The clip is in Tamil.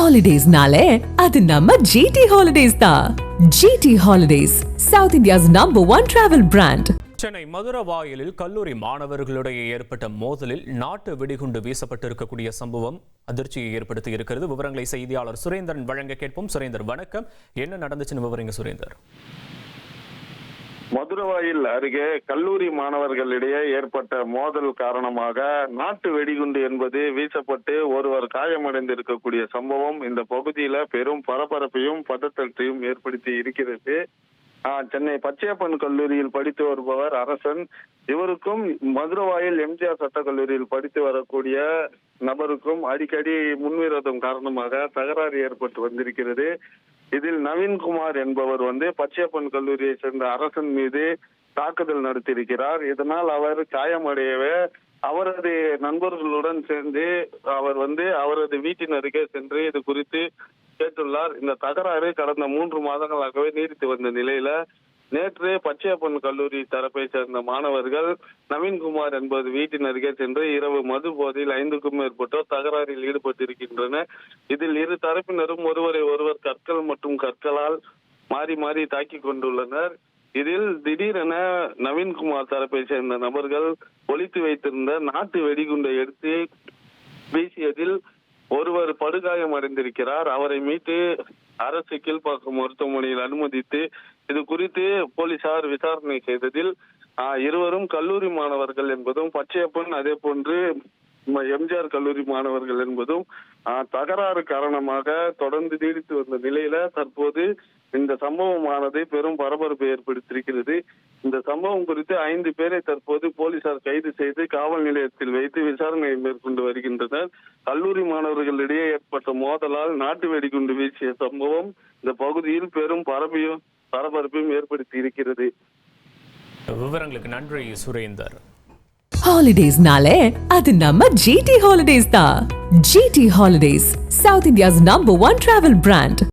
Holidays-nale, அது நம்ம GT Holidays தான். GT Holidays, South India's #1 travel brand. Chennai மதுரவாயலில் கல்லூரி மாணவர்களிடையே ஏற்பட்ட மோதலில் நாட்டு வெடிகுண்டு வீசப்பட்டிருக்கக்கூடிய சம்பவம் அதிர்ச்சியை ஏற்படுத்தி இருக்கிறது. விவரங்களை செய்தியாளர் சுரேந்தரன் வழங்க கேட்போம். சுரேந்தர் வணக்கம். என்ன நடந்துச்சுன்னு விவரங்க சுரேந்தர். மதுரவாயில் அருகே கல்லூரி மாணவர்களிடையே ஏற்பட்ட மோதல் காரணமாக நாட்டு வெடிகுண்டு என்பது வீசப்பட்டு ஒருவர் காயமடைந்திருக்கக்கூடிய சம்பவம் இந்த பகுதியில பெரும் பரபரப்பையும் பதற்றத்தையும் ஏற்படுத்தி இருக்கிறது. சென்னை பச்சையப்பன் கல்லூரியில் படித்து வருபவர் அரசன். இவருக்கும் மதுரவாயில் எம்ஜிஆர் சட்ட கல்லூரியில் படித்து வரக்கூடிய நபருக்கும் அடிக்கடி முன்விரோதம் காரணமாக தகராறு ஏற்பட்டு வந்திருக்கிறது. இதில் நவீன்குமார் என்பவர் பச்சையப்பன் கல்லூரியை சேர்ந்த அரசன் மீது தாக்குதல் நடத்தியிருக்கிறார். இதனால் அவர் காயமடையவே அவரது நண்பர்களுடன் சேர்ந்து அவர் அவரது வீட்டின் அருகே சென்று இது குறித்து கேட்டுள்ளார். இந்த தகராறு கடந்த 3 மாதங்களாகவே நீடித்து வந்த நிலையில நேற்று பச்சையப்பன் கல்லூரி தரப்பை சேர்ந்த மாணவர்கள் நவீன்குமார் என்பது வீட்டின் அருகே சென்று இரவு மது போதையில் 5க்கும் மேற்பட்டோர் தகராறில் ஈடுபட்டிருக்கின்றனர். இதில் இரு தரப்பினரும் ஒருவரை ஒருவர் கற்கள் மற்றும் கற்களால் மாறி மாறி தாக்கி கொண்டுள்ளனர். இதில் திடீரென நவீன்குமார் தரப்பை சேர்ந்த நபர்கள் ஒளித்து வைத்திருந்த நாட்டு வெடிகுண்டை எடுத்து வீசியதில் ஒருவர் படுகாயம் அடைந்திருக்கிறார். அவரை மீட்டு அரசு கீழ்ப்பாக்கம் மருத்துவமனையில் அனுமதித்து இது குறித்து போலீசார் விசாரணை செய்ததில் இருவரும் கல்லூரி மாணவர்கள் என்பதும் பச்சையப்பன் அதே போன்று எம்ஜிஆர் கல்லூரி மாணவர்கள் என்பதும் தகராறு காரணமாக தொடர்ந்து நீடித்து வந்த நிலையில தற்போது இந்த சம்பவமானது பெரும் பரபரப்பை ஏற்படுத்தியிருக்கிறது. இந்த சம்பவம் குறித்து 5 பேரை தற்போது போலீசார் கைது செய்து காவல் நிலையத்தில் வைத்து விசாரணையை மேற்கொண்டு வருகின்றனர். கல்லூரி மாணவர்களிடையே ஏற்பட்ட மோதலால் நாட்டு வெடிகுண்டு வீசிய சம்பவம் இந்த பகுதியில் பெரும் பரபரப்பையும் ஏற்படுத்தி இருக்கிறது. விவரங்களுக்கு நன்றி சுரேந்தர். Holidays-nale, அது நம்ம GT Holidays தான். GT Holidays, South India's #1 travel brand.